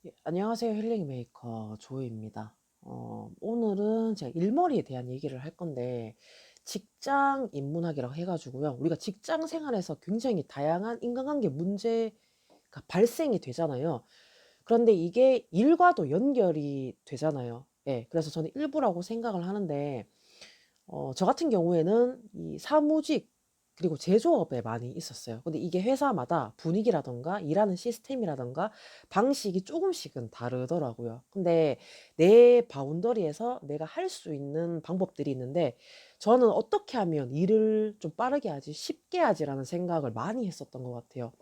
예, 안녕하세요. 힐링 메이커 조이입니다. 오늘은 제가 일머리에 대한 얘기를 할 건데, 직장 인문학이라고 해가지고요. 우리가 직장 생활에서 굉장히 다양한 인간관계 문제가 발생이 되잖아요. 그런데 이게 일과도 연결이 되잖아요. 예, 그래서 저는 일부라고 생각을 하는데, 저 같은 경우에는 이 사무직 그리고 제조업에 많이 있었어요. 근데 이게 회사마다 분위기라든가 일하는 시스템이라든가 방식이 조금씩은 다르더라고요. 근데 내 바운더리에서 내가 할 수 있는 방법들이 있는데 저는 어떻게 하면 일을 좀 빠르게 하지, 쉽게 하지라는 생각을 많이 했었던 것 같아요.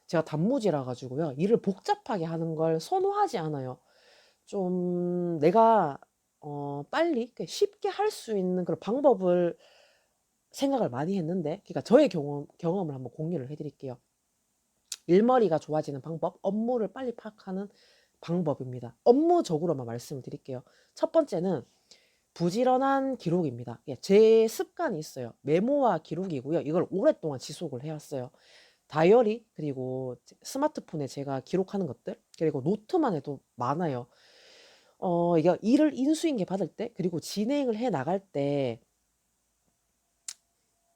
제가 단무지라 가지고요. 일을 복잡하게 하는 걸 선호하지 않아요. 좀 내가 빨리 쉽게 할 수 있는 그런 방법을 생각을 많이 했는데, 그러니까 저의 경험을 한번 공유를 해 드릴게요. 일머리가 좋아지는 방법, 업무를 빨리 파악하는 방법입니다. 업무적으로만 말씀을 드릴게요. 첫 번째는 부지런한 기록입니다. 예, 제 습관이 있어요. 메모와 기록이고요. 이걸 오랫동안 지속을 해 왔어요. 다이어리, 그리고 스마트폰에 제가 기록하는 것들, 그리고 노트만 해도 많아요. 이게 일을 인수인계 받을 때, 그리고 진행을 해 나갈 때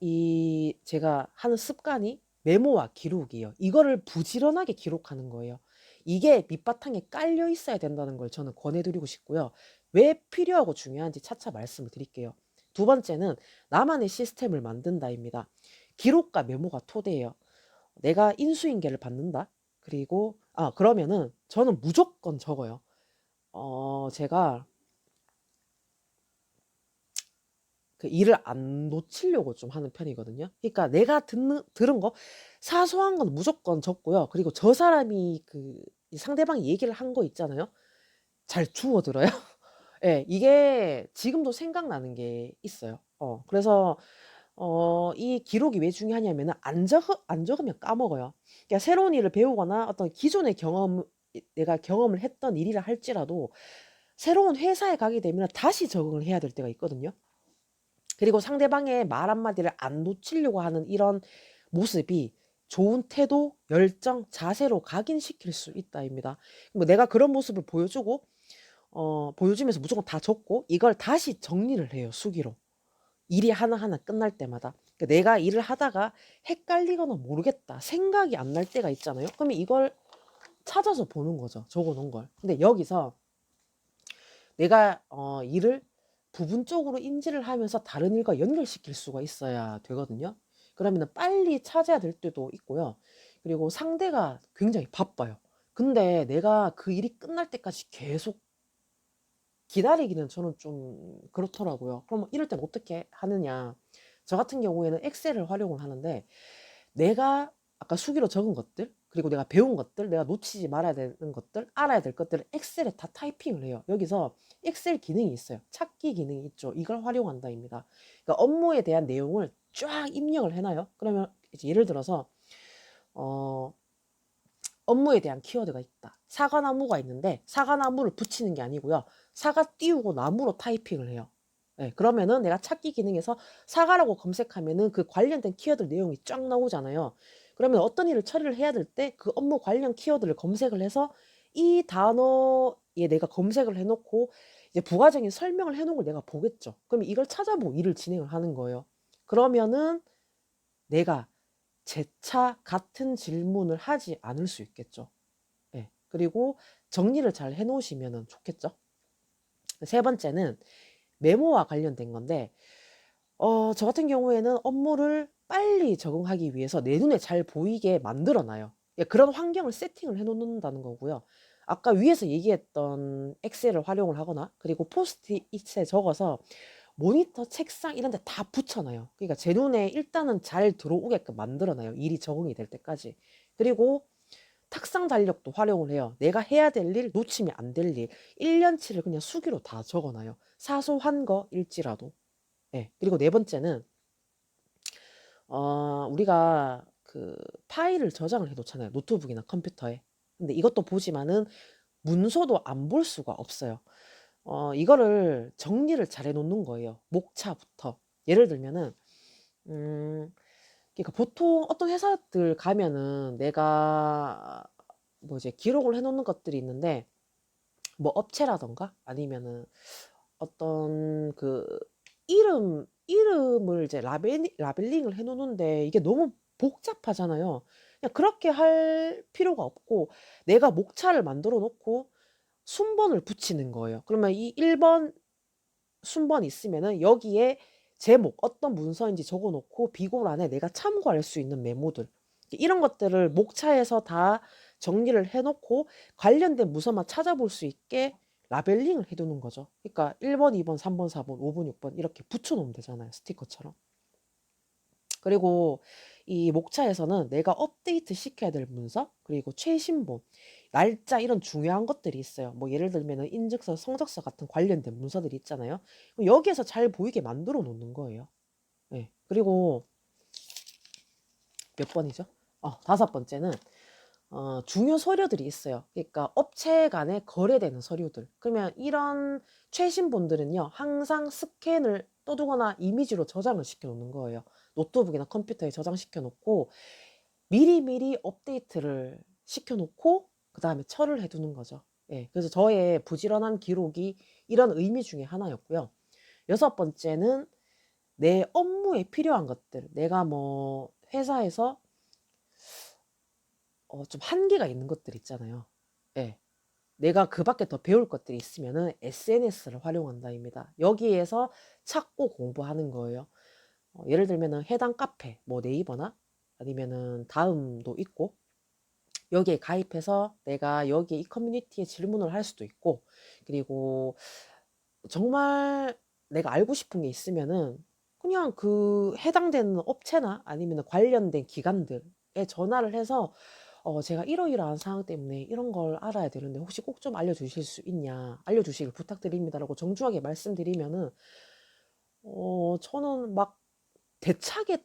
이 제가 하는 습관이 메모와 기록이에요. 이거를 부지런하게 기록하는 거예요. 이게 밑바탕에 깔려 있어야 된다는 걸 저는 권해 드리고 싶고요. 왜 필요하고 중요한지 차차 말씀을 드릴게요. 두 번째는 나만의 시스템을 만든다입니다. 기록과 메모가 토대예요. 내가 인수인계를 받는다. 그리고 그러면은 저는 무조건 적어요. 제가 그 일을 안 놓치려고 좀 하는 편이거든요. 그러니까 내가 들은 거 사소한 건 무조건 적고요. 그리고 저 사람이 이 상대방이 얘기를 한 거 있잖아요. 잘 주워 들어요. 예, 이게 지금도 생각나는 게 있어요. 그래서 이 기록이 왜 중요하냐면은 안 적으면 까먹어요. 그러니까 새로운 일을 배우거나 어떤 기존의 내가 경험을 했던 일이라 할지라도 새로운 회사에 가게 되면 다시 적응을 해야 될 때가 있거든요. 그리고 상대방의 말 한마디를 안 놓치려고 하는 이런 모습이 좋은 태도, 열정, 자세로 각인시킬 수 있다입니다. 뭐 내가 그런 모습을 보여주고 보여주면서 무조건 다 적고 이걸 다시 정리를 해요, 수기로. 일이 하나하나 끝날 때마다. 그러니까 내가 일을 하다가 헷갈리거나 모르겠다, 생각이 안 날 때가 있잖아요. 그러면 이걸 찾아서 보는 거죠, 적어 놓은 걸. 근데 여기서 내가 일을 부분적으로 인지를 하면서 다른 일과 연결시킬 수가 있어야 되거든요. 그러면은 빨리 찾아야 될 때도 있고요. 그리고 상대가 굉장히 바빠요. 근데 내가 그 일이 끝날 때까지 계속 기다리기는 저는 좀 그렇더라고요. 그럼 이럴 땐 어떻게 하느냐. 저 같은 경우에는 엑셀을 활용을 하는데 내가 아까 수기로 적은 것들, 그리고 내가 배운 것들, 내가 놓치지 말아야 되는 것들, 알아야 될 것들을 엑셀에 다 타이핑을 해요. 여기서 엑셀 기능이 있어요. 찾기 기능이 있죠. 이걸 활용한다입니다. 그러니까 업무에 대한 내용을 쫙 입력을 해놔요. 그러면 이제 예를 들어서 어, 업무에 대한 키워드가 있다. 사과나무가 있는데 사과나무를 붙이는 게 아니고요. 사과 띄우고 나무로 타이핑을 해요. 네, 그러면은 내가 찾기 기능에서 사과라고 검색하면은 그 관련된 키워드 내용이 쫙 나오잖아요. 그러면 어떤 일을 처리를 해야 될 때 그 업무 관련 키워드를 검색을 해서 이 단어에 내가 검색을 해놓고 이제 부가적인 설명을 해놓은 걸 내가 보겠죠. 그럼 이걸 찾아보고 일을 진행을 하는 거예요. 그러면은 내가 재차 같은 질문을 하지 않을 수 있겠죠. 예. 그리고 정리를 잘 해 놓으시면은 좋겠죠. 세 번째는 메모와 관련된 건데 저 같은 경우에는 업무를 빨리 적응하기 위해서 내 눈에 잘 보이게 만들어 놔요. 예, 그런 환경을 세팅을 해 놓는다는 거고요. 아까 위에서 얘기했던 엑셀을 활용을 하거나 그리고 포스트잇에 적어서 모니터, 책상 이런 데 다 붙여 놔요. 그러니까 제 눈에 일단은 잘 들어오게끔 만들어 놔요, 일이 적응이 될 때까지. 그리고 탁상 달력도 활용을 해요. 내가 해야 될 일, 놓치면 안 될 일, 1년치를 그냥 수기로 다 적어 놔요. 사소한 거일지라도. 예. 그리고 네 번째는 우리가 파일을 저장을 해 놓잖아요, 노트북이나 컴퓨터에. 근데 이것도 보지만은 문서도 안 볼 수가 없어요. 이거를 정리를 잘 해 놓는 거예요, 목차부터. 예를 들면은 음 그러니까 보통 어떤 회사들 가면은 내가 뭐 이제 기록을 해 놓는 것들이 있는데 뭐 업체라든가 아니면은 어떤 그 이름을 이제 라벨링을 해 놓는데 이게 너무 복잡하잖아요. 그냥 그렇게 할 필요가 없고 내가 목차를 만들어 놓고 순번을 붙이는 거예요. 그러면 이 1번 순번이 있으면은 여기에 제목 어떤 문서인지 적어 놓고 비고란에 내가 참고할 수 있는 메모들 이런 것들을 목차에서 다 정리를 해 놓고 관련된 문서만 찾아볼 수 있게 라벨링을 해 두는 거죠. 그러니까 1 번, 2 번, 3 번, 4 번, 5 번, 6번 이렇게 붙여 놓으면 되잖아요, 스티커처럼. 그리고 이 목차에서는 내가 업데이트 시켜야 될 문서, 그리고 최신본, 날짜 이런 중요한 것들이 있어요. 뭐 예를 들면은 인증서, 성적서 같은 관련된 문서들이 있잖아요. 그럼 여기에서 잘 보이게 만들어 놓는 거예요. 네. 그리고 몇 번이죠? 5번째는 중요 서류들이 있어요. 그러니까 업체 간에 거래되는 서류들. 그러면 이런 최신본들은요, 항상 스캔을 떠두거나 이미지로 저장을 시켜 놓는 거예요. 노트북이나 컴퓨터에 저장시켜 놓고 미리미리 업데이트를 시켜 놓고 그다음에 처리를 해 두는 거죠. 예. 그래서 저의 부지런한 기록이 이런 의미 중에 하나였고요. 6번째는 내 업무에 필요한 것들. 내가 뭐 회사에서 좀 한계가 있는 것들 있잖아요. 예. 내가 그 밖에 더 배울 것들이 있으면은 SNS를 활용한다입니다. 여기에서 찾고 공부하는 거예요. 예를 들면은 해당 카페, 뭐 네이버나 아니면은 다음도 있고 여기에 가입해서 내가 여기에 이 커뮤니티에 질문을 할 수도 있고 그리고 정말 내가 알고 싶은 게 있으면은 그냥 그 해당되는 업체나 아니면 관련된 기관들에 전화를 해서 제가 이러이러한 상황 때문에 이런 걸 알아야 되는데 혹시 꼭 좀 알려주실 수 있냐 알려주시길 부탁드립니다라고 정중하게 말씀드리면은 저는 막 대차게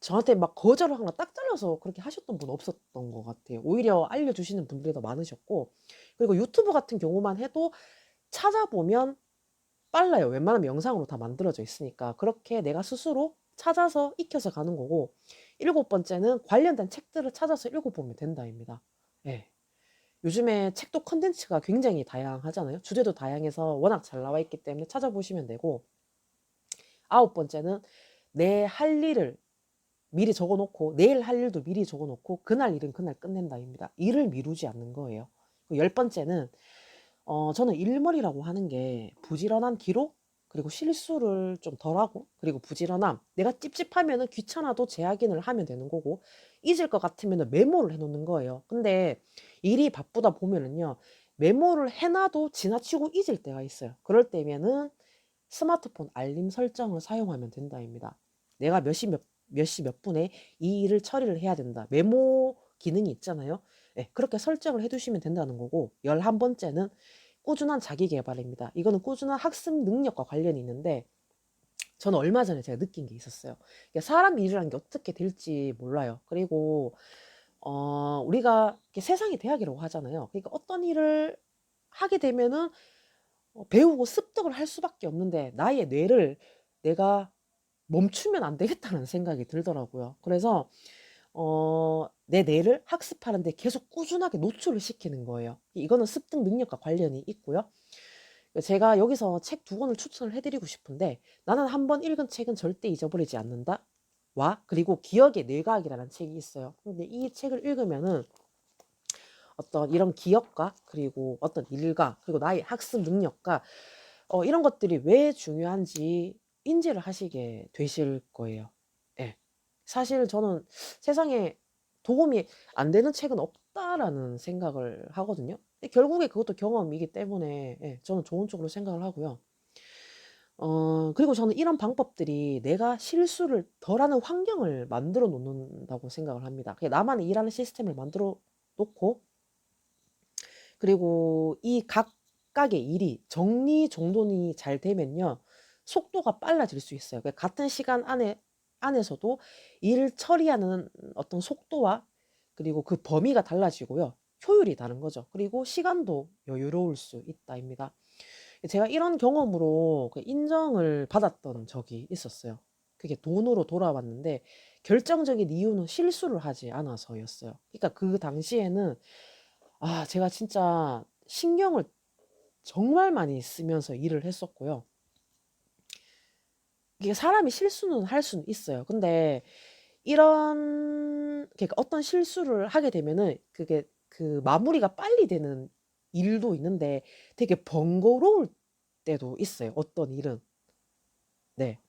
저한테 막 거절을 하거나 딱 잘라서 그렇게 하셨던 분 없었던 것 같아요. 오히려 알려주시는 분들이 더 많으셨고 그리고 유튜브 같은 경우만 해도 찾아보면 빨라요. 웬만하면 영상으로 다 만들어져 있으니까. 그렇게 내가 스스로 찾아서 익혀서 가는 거고 7번째는 관련된 책들을 찾아서 읽어보면 된다입니다. 예. 요즘에 책도 콘텐츠가 굉장히 다양하잖아요. 주제도 다양해서 워낙 잘 나와 있기 때문에 찾아보시면 되고 9번째는 내 할 일을 미리 적어 놓고 내일 할 일도 미리 적어 놓고 그날 일은 그날 끝낸다입니다. 일을 미루지 않는 거예요. 10번째는 저는 일머리라고 하는 게 부지런한 기록 그리고 실수를 좀 덜하고 그리고 부지런함. 내가 찝찝하면은 귀찮아도 재확인을 하면 되는 거고 잊을 것 같으면은 메모를 해 놓는 거예요. 근데 일이 바쁘다 보면은요. 메모를 해 놔도 지나치고 잊을 때가 있어요. 그럴 때면은 스마트폰 알림 설정을 사용하면 된다입니다. 내가 몇 시 몇 분에 이 일을 처리를 해야 된다. 메모 기능이 있잖아요. 예, 그렇게 설정을 해 두시면 된다는 거고 11번째는 꾸준한 자기 계발입니다. 이거는 꾸준한 학습 능력과 관련이 있는데 저는 얼마 전에 제가 느낀 게 있었어요. 이게 사람 일이라는 게 어떻게 될지 몰라요. 그리고 우리가 이렇게 세상이 대학이라고 하잖아요. 그러니까 어떤 일을 하게 되면은 배우고 습득을 할 수밖에 없는데 나의 뇌를 내가 멈추면 안 되겠다는 생각이 들더라고요. 그래서 내 뇌를 학습하는 데 계속 꾸준하게 노출을 시키는 거예요. 이거는 습득 능력과 관련이 있고요. 제가 여기서 책 2권을 추천을 해 드리고 싶은데 나는 한 번 읽은 책은 절대 잊어버리지 않는다. 와 그리고 기억의 뇌과학이라는 책이 있어요. 근데 이 책을 읽으면은 어떤 이런 기억과 그리고 어떤 일과 그리고 나의 학습 능력과 이런 것들이 왜 중요한지 인지를 하시게 되실 거예요. 예. 사실 저는 세상에 도움이 안 되는 책은 없다라는 생각을 하거든요. 근데 결국에 그것도 경험이기 때문에 예 저는 좋은 쪽으로 생각을 하고요. 그리고 저는 이런 방법들이 내가 실수를 덜하는 환경을 만들어 놓는다고 생각을 합니다. 그냥 나만의 일하는 시스템을 만들어 놓고 그리고 이 각각의 일이 정리정돈이 잘 되면요. 속도가 빨라질 수 있어요. 같은 시간 안에서도 일 처리하는 어떤 속도와 그리고 그 범위가 달라지고요. 효율이 다른 거죠. 그리고 시간도 여유로울 수 있다입니다. 제가 이런 경험으로 그 인정을 받았던 적이 있었어요. 그게 돈으로 돌아왔는데 결정적인 이유는 실수를 하지 않아서였어요. 그러니까 그 당시에는 제가 진짜 신경을 정말 많이 쓰면서 일을 했었고요. 이게 사람이 실수는 할 수는 있어요. 근데 그러니까 어떤 실수를 하게 되면은 그게 그 마무리가 빨리 되는 일도 있는데 되게 번거로울 때도 있어요, 어떤 일은. 네.